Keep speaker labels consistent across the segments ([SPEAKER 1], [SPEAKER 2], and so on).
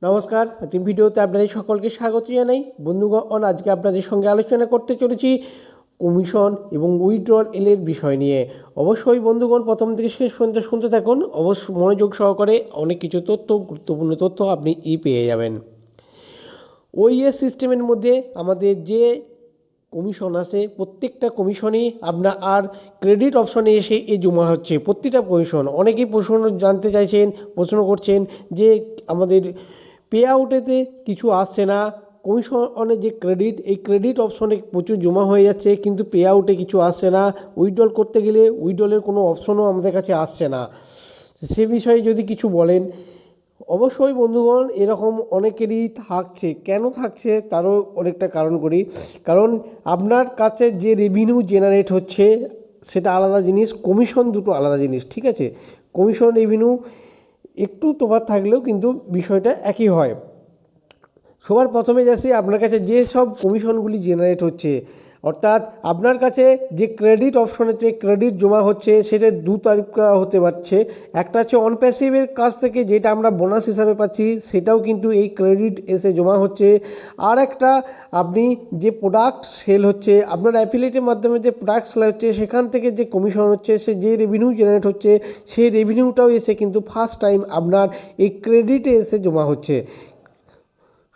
[SPEAKER 1] নমস্কার, আজকের ভিডিওতে আপনাদের সকলকে স্বাগত জানাই। বন্ধুগণ, আজকে আপনাদের সঙ্গে আলোচনা করতে চলেছি কমিশন এবং উইথড্রল এর বিষয় নিয়ে। অবশ্যই বন্ধুগণ প্রথম থেকে শেষ পর্যন্ত শুনতে থাকুন। অবশ্যই মনোযোগ সহকারে অনেক কিছু গুরুত্বপূর্ণ তথ্য আপনি পেয়ে যাবেন। ওইএস সিস্টেমের মধ্যে আমাদের যে কমিশন আছে, প্রত্যেকটা কমিশনই আপনার আর ক্রেডিট অপশনে এসে জমা হচ্ছে। প্রতিটা কমিশন অনেকেই জানতে চাইছেন, প্রশ্ন করছেন যে আমাদের পে আউটেতে কিছু আসছে না। কমিশনের যে ক্রেডিট, এই ক্রেডিট অপশনে প্রচুর জমা হয়ে যাচ্ছে, কিন্তু পে আউটে কিছু আসছে না। উইথড্রল করতে গেলে উইথড্রলের কোনো অপশনও আমাদের কাছে আসছে না। সে বিষয়ে যদি কিছু বলেন। অবশ্যই বন্ধুগণ, এরকম অনেকেরই থাকছে। কেন থাকছে তারও অনেকটা কারণ করি। কারণ আপনার কাছে যে রেভিনিউ জেনারেট হচ্ছে সেটা আলাদা জিনিস, কমিশন দুটো আলাদা জিনিস, ঠিক আছে? কমিশন রেভিনিউ একটু তফাৎ থাকলেও কিন্তু বিষয়টা একই হয়। সবার প্রথমে যাচ্ছি আপনার কাছে যে সব কমিশনগুলি জেনারেট হচ্ছে, অর্থাৎ আপনার কাছে যে ক্রেডিট অপশনেতে ক্রেডিট জমা হচ্ছে সেটা দু তারিখা হতে পারছে। একটা হচ্ছে অন প্যাসিভের কাছ থেকে যেটা আমরা বোনাস হিসাবে পাচ্ছি, সেটাও কিন্তু এই ক্রেডিট এসে জমা হচ্ছে। আর একটা, আপনি যে প্রোডাক্ট সেল হচ্ছে, আপনার অ্যাফিলিয়েটের মাধ্যমে যে প্রোডাক্ট সেল হচ্ছে সেখান থেকে যে কমিশন হচ্ছে, সে যে রেভিনিউ জেনারেট হচ্ছে সেই রেভিনিউটাও এসে কিন্তু ফার্স্ট টাইম আপনার এই ক্রেডিটে এসে জমা হচ্ছে।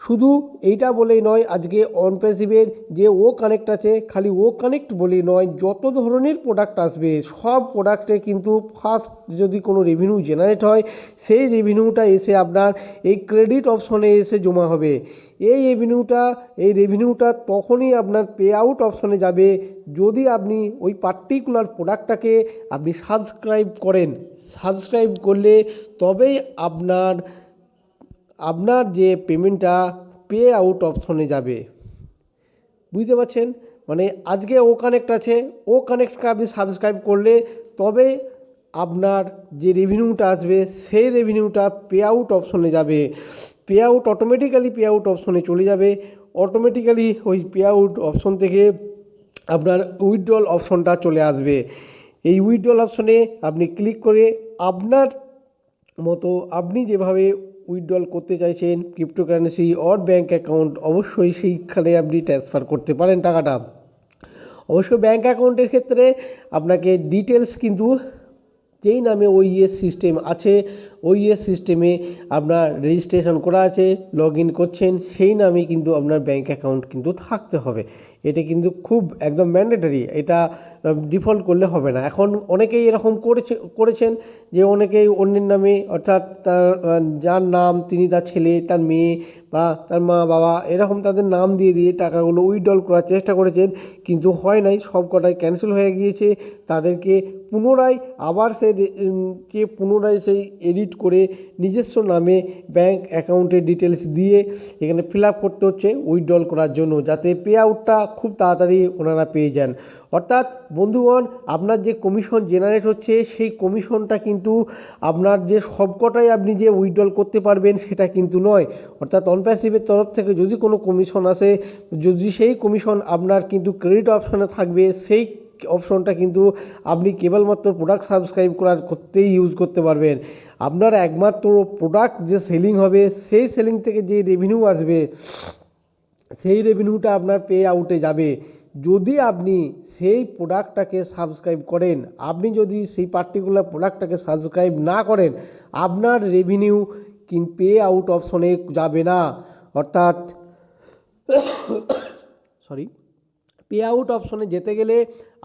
[SPEAKER 1] শুধু এইটা বলেই নয়, আজকে অনপ্যাসিভের যে ও কানেক্ট আছে, খালি ও কানেক্ট বলেই নয়, যত ধরনের প্রোডাক্ট আসবে সব প্রোডাক্টে কিন্তু ফার্স্ট যদি কোনো রেভিনিউ জেনারেট হয়, সেই রেভিনিউটা এসে আপনার এই ক্রেডিট অপশনে এসে জমা হবে। এই রেভিনিউটা তখনই আপনার পে আউট অপশনে যাবে যদি আপনি ওই পার্টিকুলার প্রোডাক্টটাকে আপনি সাবস্ক্রাইব করেন। সাবস্ক্রাইব করলে তবেই আপনার যে পেমেন্টটা পে আউট অপশনে যাবে। বুঝতে পারছেন? মানে আজকে ও কানেক্ট আছে, ও কানেক্টকে আপনি সাবস্ক্রাইব করলে তবে আপনার যে রেভিনিউটা আসবে সেই রেভিনিউটা পে আউট অপশনে যাবে। Pay out automatically pay out অপশনে চলে যাবে। অটোমেটিক্যালি ওই পে আউট অপশন থেকে আপনার উইথড্রল অপশনটা চলে আসবে। এই উইথড্রল অপশনে আপনি ক্লিক করে আপনার মতো আপনি যেভাবে উইথড্রল করতে চাইছেন ক্রিপ্টোকারেন্সি অর ব্যাঙ্ক অ্যাকাউন্ট, অবশ্যই সেইখানে আপনি ট্রান্সফার করতে পারেন টাকাটা। অবশ্য ব্যাঙ্ক অ্যাকাউন্টের ক্ষেত্রে আপনাকে ডিটেলস কিন্তু যেই নামে ওইএস সিস্টেম আছে, ওইএস সিস্টেমে আপনার রেজিস্ট্রেশন করা আছে, লগ ইন করছেন, সেই নামেই কিন্তু আপনার ব্যাঙ্ক অ্যাকাউন্ট কিন্তু থাকতে হবে। এটা কিন্তু খুব একদম ম্যান্ডেটরি, এটা ডিফল্ট করলে হবে না। এখন অনেকেই এরকম করেছেন যে অনেকেই অন্যের নামে, অর্থাৎ তার যার নাম তিনি তার ছেলে, তার মেয়ে বা তার মা বাবা এরকম তাদের নাম দিয়ে দিয়ে টাকাগুলো উইথড্রল করার চেষ্টা করেছেন, কিন্তু হয় নাই, সব কটাই ক্যান্সেল হয়ে গিয়েছে। তাদেরকে পুনরায় আবার পুনরায় সেই এডিট করে নিজস্ব নামে ব্যাঙ্ক অ্যাকাউন্টের ডিটেলস দিয়ে এখানে ফিল আপ করতে হচ্ছে উইথড্রল করার জন্য, যাতে পে আউটটা খুব তাড়াতাড়ি ওনারা পেয়ে যান। অর্থাৎ বন্ধুগণ, আপনার যে কমিশন জেনারেট হচ্ছে সেই কমিশনটা কিন্তু আপনার যে সবকটাই আপনি যে উইথড্রল করতে পারবেন সেটা কিন্তু নয়। অর্থাৎ অনপ্যাসিভের তরফ থেকে যদি কোনো কমিশন আসে, যদি সেই কমিশন আপনার কিন্তু ক্রেডিট অপশনে থাকবে, সেই অপশনটা কিন্তু আপনি কেবলমাত্র প্রোডাক্ট সাবস্ক্রাইব করতেই ইউজ করতে পারবেন। আপনার একমাত্র প্রোডাক্ট যে সেলিং হবে সেই সেলিং থেকে যে রেভিনিউ আসবে সেই রেভিনিউটা আপনার পে আউটে যাবে। যদি আপনি সেই প্রোডাক্টটাকে সাবস্ক্রাইব করেন, আপনি যদি সেই পার্টিকুলার প্রোডাক্টটাকে সাবস্ক্রাইব না করেন, আপনার রেভিনিউ পে আউট অপশনে যাবে না। অর্থাৎ সরি, পে আউট অপশনে যেতে গেলে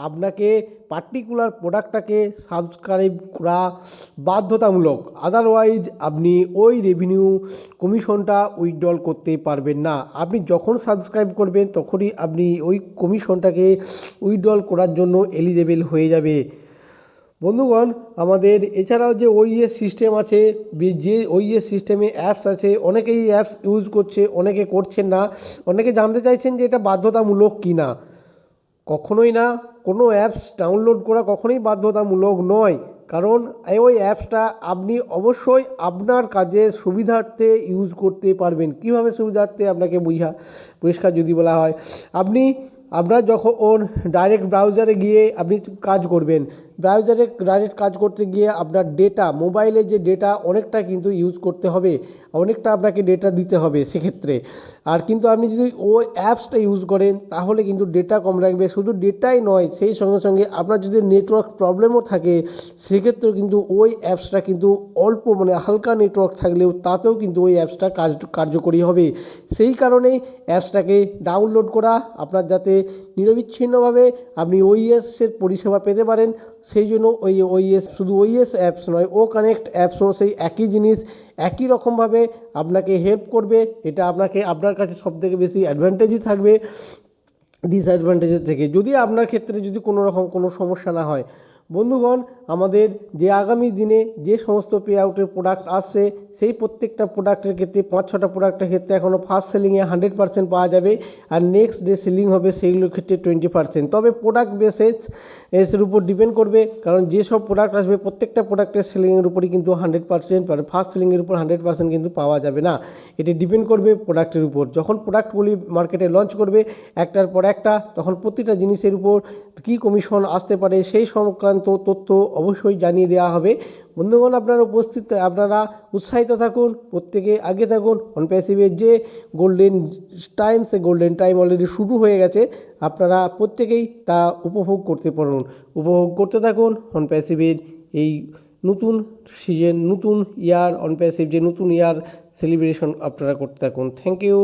[SPEAKER 1] আপনাকে পার্টিকুলার প্রোডাক্টটাকে সাবস্ক্রাইব করা বাধ্যতামূলক, আদারওয়াইজ আপনি ওই রেভিনিউ কমিশনটা উইথড্রল করতে পারবেন না। আপনি যখন সাবস্ক্রাইব করবেন তখনই আপনি ওই কমিশনটাকে উইথড্রল করার জন্য এলিজেবল হয়ে যাবে। বন্ধুগণ, আমাদের এছাড়াও যে ওইএস সিস্টেম আছে, যে ওইএস সিস্টেমে অ্যাপস আছে, অনেকেই অ্যাপস ইউজ করছে, অনেকে করছেন না। অনেকে জানতে চাইছেন যে এটা বাধ্যতামূলক কি না। কখনোই না, কোনো অ্যাপস ডাউনলোড করা কখনোই বাধ্যতামূলক নয়। কারণ ওই অ্যাপসটা আপনি অবশ্যই আপনার কাজের সুবিধার্থে ইউজ করতে পারবেন। কীভাবে সুবিধার্থে আপনাকে পরিষ্কার যদি বলা হয়, আপনি আপনার যখন ডাইরেক্ট ব্রাউজারে গিয়ে আপনি কাজ করবেন, ব্রাউজারে ডাইরেক্ট কাজ করতে গিয়ে আপনার ডেটা, মোবাইলের যে ডেটা অনেকটা কিন্তু ইউজ করতে হবে, অনেকটা আপনাকে ডেটা দিতে হবে সেক্ষেত্রে। আর কিন্তু আপনি যদি ওই অ্যাপসটা ইউজ করেন তাহলে কিন্তু ডেটা কম লাগবে। শুধু ডেটাই নয়, সেই সঙ্গে সঙ্গে আপনার যদি নেটওয়ার্ক প্রবলেমও থাকে সেক্ষেত্রেও কিন্তু ওই অ্যাপসটা কিন্তু অল্প মানে হালকা নেটওয়ার্ক থাকলেও তাতেও কিন্তু ওই অ্যাপসটা কার্যকরী হবে। সেই কারণেই অ্যাপসটাকে ডাউনলোড করা, আপনার যাতে নিরবিচ্ছিন্নভাবে আপনি ওইএসের পরিষেবা পেতে পারেন সেই জন্য ওইএস, শুধু ওইএস অ্যাপস নয়, ও কানেক্ট অ্যাপসও সেই একই জিনিস, একই রকমভাবে আপনাকে হেল্প করবে। এটা আপনার কাছে সবথেকে বেশি অ্যাডভান্টেজই থাকবে ডিসঅ্যাডভান্টেজের থেকে, যদি আপনার ক্ষেত্রে যদি কোনো রকম কোনো সমস্যা না হয়। বন্ধুগণ, আমাদের যে আগামী দিনে যে সমস্ত পে আউটের প্রোডাক্ট আসছে সেই প্রত্যেকটা প্রোডাক্টের ক্ষেত্রে 5-6টা প্রোডাক্টের ক্ষেত্রে এখনও ফার্স্ট সেলিংয়ে 100% পাওয়া যাবে, আর নেক্সট ডে সেলিং হবে সেইগুলোর ক্ষেত্রে 20%। তবে প্রোডাক্ট এর উপর ডিপেন্ড করবে, কারণ যেসব প্রোডাক্ট আসবে প্রত্যেকটা প্রোডাক্টের সেলিংয়ের উপরই কিন্তু 100%, ফার্স্ট সেলিংয়ের উপর 100% কিন্তু পাওয়া যাবে না। এটি ডিপেন্ড করবে প্রোডাক্টের উপর। যখন প্রোডাক্টগুলি মার্কেটে লঞ্চ করবে একটার পর একটা, তখন প্রতিটা জিনিসের উপর কী কমিশন আসতে পারে সেই সংক্রান্ত তথ্য অবশ্যই জানিয়ে দেওয়া হবে। বন্ধুগণ, আপনারা উৎসাহিত থাকুন, প্রত্যেকে আগে থাকুন। অনপ্যাসিভের যে গোল্ডেন টাইম, সে গোল্ডেন টাইম অলরেডি শুরু হয়ে গেছে, আপনারা প্রত্যেকেই তা উপভোগ করতে থাকুন। অনপ্যাসিভের এই নতুন সিজন, নতুন ইয়ার, অনপ্যাসিভ যে নতুন ইয়ার সেলিব্রেশন আপনারা করতে থাকুন। Thank you.